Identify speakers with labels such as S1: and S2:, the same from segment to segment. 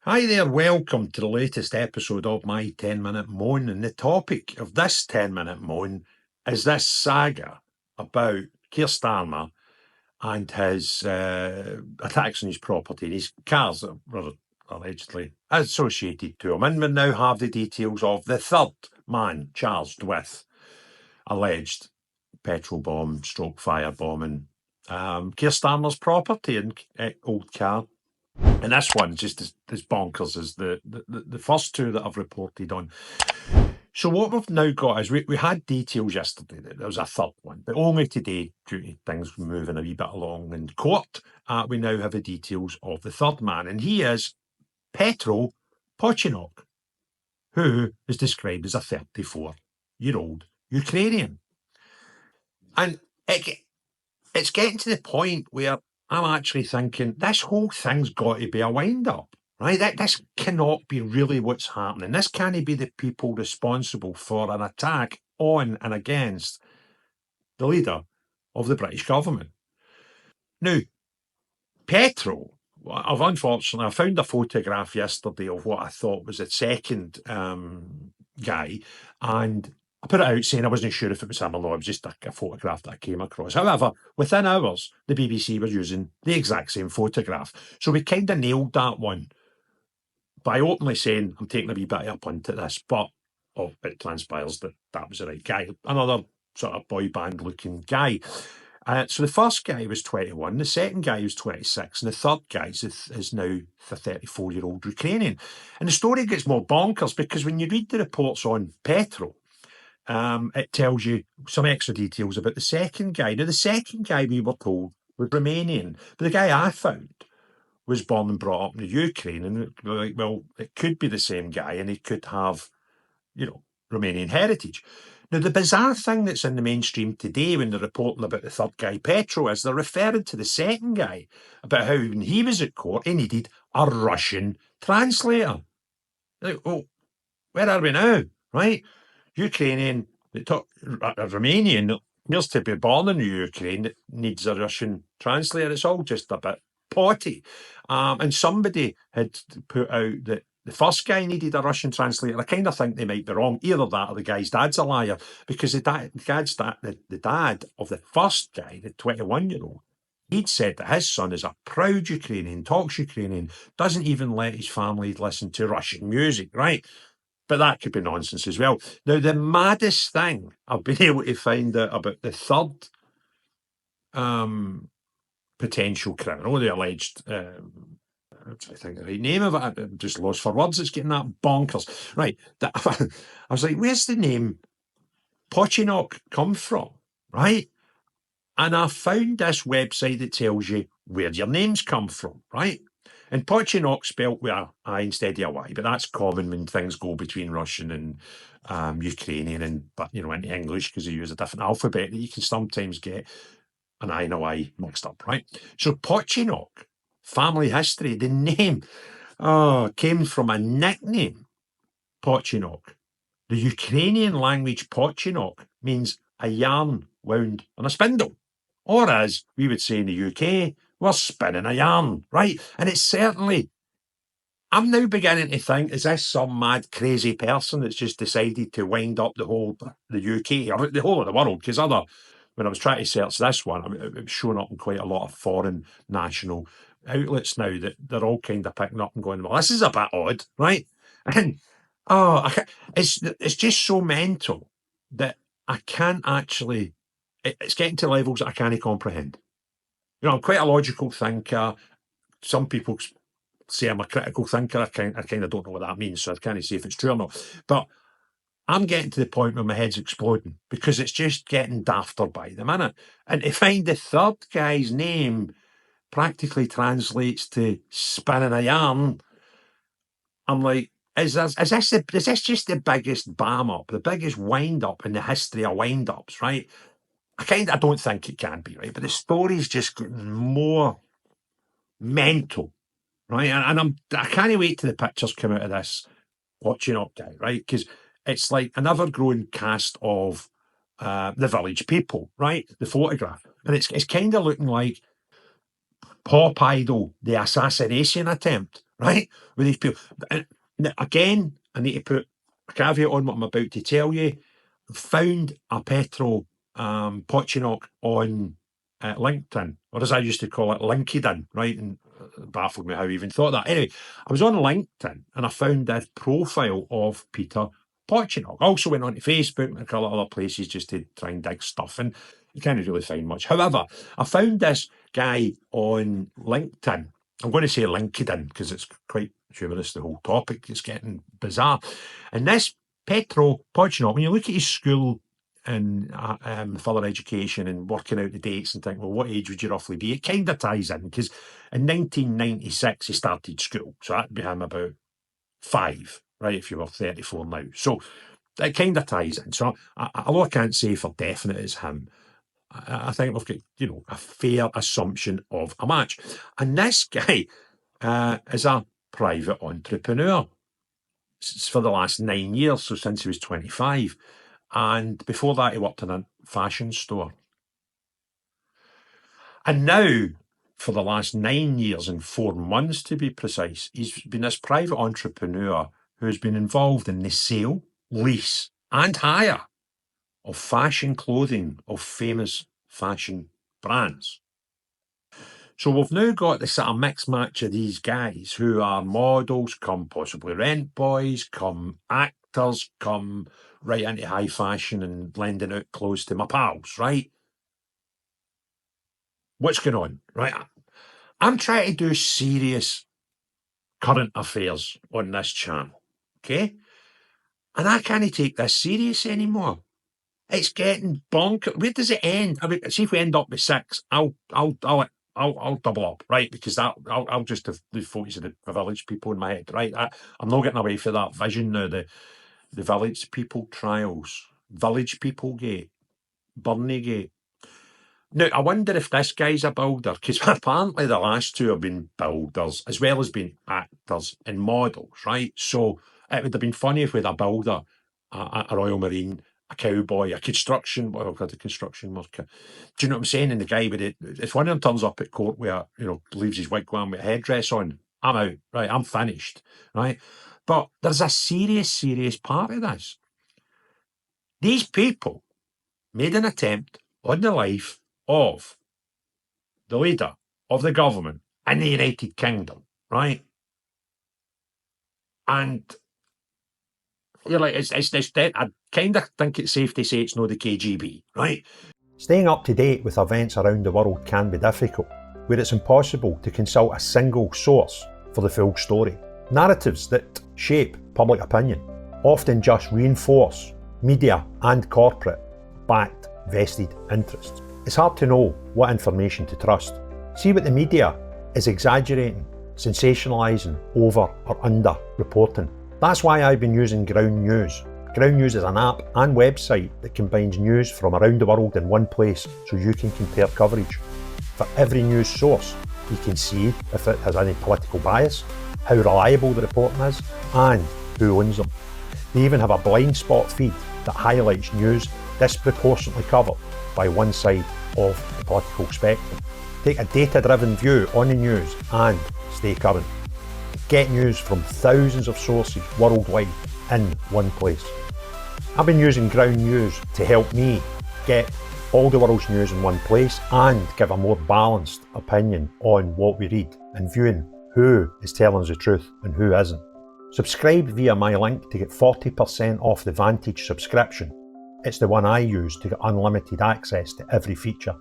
S1: Hi there, welcome to the latest episode of my 10-minute moan. And the topic of this 10-minute moan is this saga about Keir Starmer and his attacks on his property. These cars that were allegedly associated to him. And we now have the details of the third man charged with alleged petrol bomb stroke firebombing Keir Starmer's property in Old Car. And this one's just as bonkers as the first two that I've reported on. So what we've now got is we had details yesterday that there was a third one, but only today, due to things moving a wee bit along in court, we now have the details of the third man, and he is Petro Pochynok, who is described as a 34-year-old Ukrainian. And it's getting to the point where I'm actually thinking this whole thing's got to be a wind-up, right? This cannot be really what's happening. This can't be the people responsible for an attack on and against the leader of the British government. Now, Petro, I found a photograph yesterday of what I thought was the second guy, and I put it out saying I wasn't sure if it was him or not. It was just a photograph that I came across. However, within hours, the BBC was using the exact same photograph. So we kind of nailed that one by openly saying, I'm taking a wee bit of a punt at this, but it transpires that that was the right guy. Another sort of boy band looking guy. So the first guy was 21, the second guy was 26, and the third guy is now the 34-year-old Ukrainian. And the story gets more bonkers because when you read the reports on Petro, it tells you some extra details about the second guy. Now, the second guy we were told was Romanian, but the guy I found was born and brought up in the Ukraine, and we're like, well, it could be the same guy, and he could have, Romanian heritage. Now, the bizarre thing that's in the mainstream today when they're reporting about the third guy, Petro, is they're referring to the second guy about how when he was at court, he needed a Russian translator. Like, oh, where are we now, right? Ukrainian, a Romanian that appears to be born in the Ukraine that needs a Russian translator. It's all just a bit potty. And somebody had put out that the first guy needed a Russian translator. I kind of think they might be wrong. Either that or the guy's dad's a liar, because the dad of the first guy, the 21-year-old, he'd said that his son is a proud Ukrainian, talks Ukrainian, doesn't even let his family listen to Russian music, right? But that could be nonsense as well. Now, the maddest thing I've been able to find out about the third potential criminal, the alleged, I'm trying to think of the right name of it. I'm just lost for words. It's getting that bonkers. Right. I was like, where's the name Pochynok come from? Right. And I found this website that tells you where your names come from. Right. And Pochynok spelt with an I instead of a Y, but that's common when things go between Russian and Ukrainian, but into English, because they use a different alphabet that you can sometimes get an I and a Y mixed up, right? So Pochynok, family history, the name came from a nickname, Pochynok. The Ukrainian language Pochynok means a yarn wound on a spindle, or as we would say in the UK, we're spinning a yarn, right? And it's certainly, I'm now beginning to think, is this some mad, crazy person that's just decided to wind up the UK, or the whole of the world? Because when I was trying to search this one, it was showing up in quite a lot of foreign national outlets now that they're all kind of picking up and going, well, this is a bit odd, right? And it's just so mental that I can't actually, it's getting to levels that I can't comprehend. I'm quite a logical thinker. Some people say I'm a critical thinker. I kind of don't know what that means, so I can't say if it's true or not. But I'm getting to the point where my head's exploding because it's just getting dafter by the minute. And to find the third guy's name practically translates to spinning a yarn, I'm like, is this just the biggest bam up, the biggest wind up in the history of wind ups, right? I don't think it can be, right? But the story's just getting more mental, right? And I can't wait till the pictures come out of this Pochynok guy, right? Because it's like an ever-growing cast of the Village People, right? The photograph. And it's kind of looking like Pop Idol, the assassination attempt, right? With these people. And again, I need to put a caveat on what I'm about to tell you. Found a Petro Pochynok on LinkedIn, or as I used to call it, LinkedIn, right? And it baffled me how I even thought that. Anyway, I was on LinkedIn and I found this profile of Petro Pochynok. I also went on to Facebook and a couple of other places just to try and dig stuff, and you can't really find much. However, I found this guy on LinkedIn. I'm going to say LinkedIn because it's quite humorous, the whole topic. It's getting bizarre. And this Petro Pochynok, when you look at his school and further education and working out the dates and think, well, what age would you roughly be? It kind of ties in because in 1996 he started school. So that'd be him about 5, right, if you were 34 now. So it kind of ties in. So although I can't say for definite it's him, I think we've got, a fair assumption of a match. And this guy is a private entrepreneur for the last 9 years, so since he was 25. And before that, he worked in a fashion store. And now, for the last 9 years and 4 months, to be precise, he's been this private entrepreneur who's been involved in the sale, lease, and hire of fashion clothing of famous fashion brands. So we've now got this sort of mixed match of these guys who are models, come possibly rent boys, come actors, come right into high fashion and lending out clothes to my pals, right? What's going on, right? I'm trying to do serious current affairs on this channel, okay? And I can't take this serious anymore. It's getting bonkers. Where does it end? I mean, see if we end up with 6, I'll double up, right? Because I'll just have the photos of the village people in my head, right? I'm not getting away from that vision now. The village people trials, village people gate, Burnley gate. Now, I wonder if this guy's a builder, because apparently the last 2 have been builders, as well as being actors and models, right? So it would have been funny if we had a builder, a Royal Marine, a cowboy, a construction, well, a construction worker. Do you know what I'm saying? And the guy with it, if one of them turns up at court where, leaves his wigwam with a headdress on, I'm out, right? I'm finished, right? But there's a serious part of this. These people made an attempt on the life of the leader of the government in the United Kingdom, right? And you're like, it's I kind of think it's safe to say it's not the KGB, right? Staying up to date with events around the world can be difficult, where it's impossible to consult a single source for the full story. Narratives that shape public opinion often just reinforce media and corporate-backed vested interests. It's hard to know what information to trust. See what the media is exaggerating, sensationalising, over or under reporting. That's why I've been using Ground News. Ground News is an app and website that combines news from around the world in one place so you can compare coverage. For every news source, you can see if it has any political bias, how reliable the reporting is, and who owns them. They even have a blind spot feed that highlights news disproportionately covered by one side of the political spectrum. Take a data-driven view on the news and stay current. Get news from thousands of sources worldwide in one place. I've been using Ground News to help me get all the world's news in one place and give a more balanced opinion on what we read and viewing who is telling us the truth and who isn't. Subscribe via my link to get 40% off the Vantage subscription. It's the one I use to get unlimited access to every feature.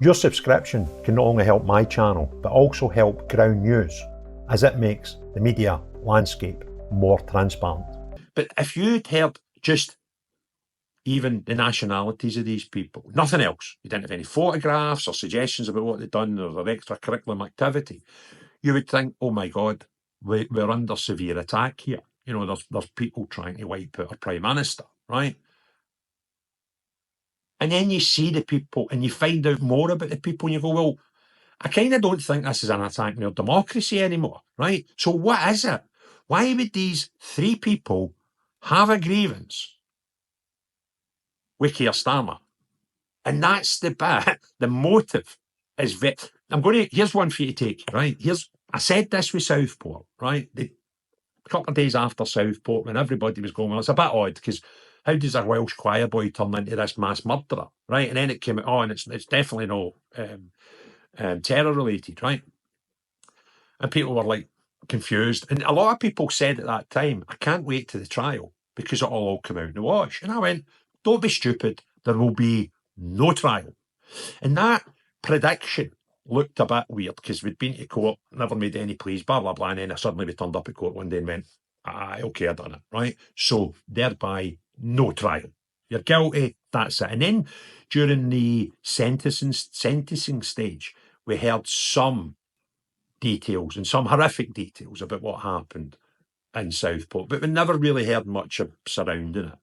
S1: Your subscription can not only help my channel, but also help Ground News, as it makes the media landscape more transparent. But if you'd heard just even the nationalities of these people, nothing else, you didn't have any photographs or suggestions about what they'd done or their extracurriculum activity, you would think, oh my God, we're under severe attack here. There's people trying to wipe out our Prime Minister, right? And then you see the people and you find out more about the people and you go, well, I kind of don't think this is an attack on our democracy anymore, right? So what is it? Why would these 3 people have a grievance with Keir Starmer? And that's the bit, the motive is here's one for you to take, right? Here's I said this with Southport, right? A couple of days after Southport, when everybody was going, well, it's a bit odd because how does a Welsh choir boy turn into this mass murderer, right? And then it came out, oh, and it's definitely no terror related, right? And people were like confused. And a lot of people said at that time, I can't wait to the trial because it'll all come out in the wash. And I went, don't be stupid. There will be no trial. And that prediction looked a bit weird because we'd been to court, never made any pleas, blah, blah, blah. And then suddenly we turned up at court one day and went, okay, I done it, right? So thereby, no trial. You're guilty, that's it. And then during the sentencing stage, we heard some details and some horrific details about what happened in Southport, but we never really heard much surrounding it.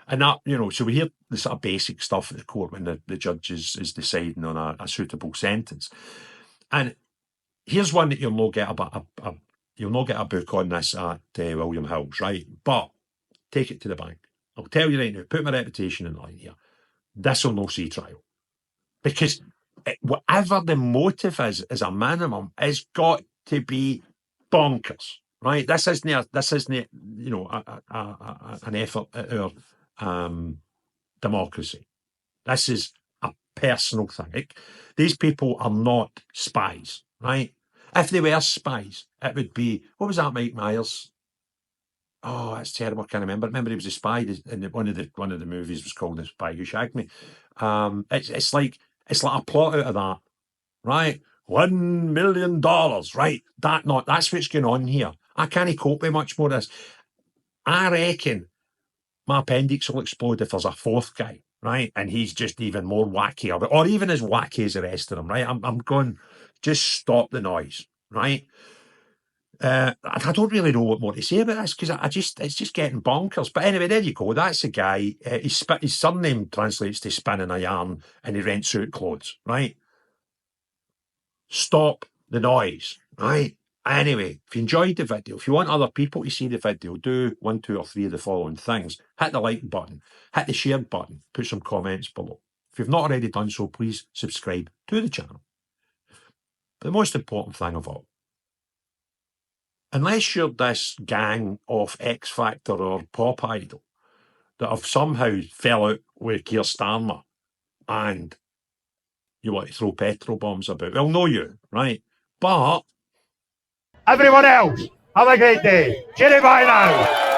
S1: And that, so we hear the sort of basic stuff at the court when the judge is deciding on a suitable sentence. And here's one that you'll not get you'll not get a book on this at William Hill's, right? But take it to the bank. I'll tell you right now, put my reputation in line here. This will no see trial. Because whatever the motive is as a minimum, it's got to be bonkers, right? This isn't an effort at our democracy. This is a personal thing. These people are not spies, right? If they were spies, it would be, what was that, Mike Myers? Oh, that's terrible. I can't remember. Remember, he was a spy. And one of the movies was called The Spy Who Shagged Me. It's like a plot out of that, right? $1 million, right? That's what's going on here. I can't cope with much more of this. I reckon my appendix will explode if there's a fourth guy, right? And he's just even more wacky, or even as wacky as the rest of them, right? I'm going, just stop the noise, right? I don't really know what more to say about this because it's just getting bonkers. But anyway, there you go. That's the guy. His surname translates to spinning a yarn, and he rents out clothes, right? Stop the noise, right? Anyway, if you enjoyed the video, if you want other people to see the video, do 1, 2, or 3 of the following things. Hit the like button, hit the share button, put some comments below. If you've not already done so, please subscribe to the channel. But the most important thing of all, unless you're this gang of X Factor or Pop Idol that have somehow fell out with Keir Starmer and you want to throw petrol bombs about, well, no you, right? But everyone else, have a great day. Cheerio, bye now.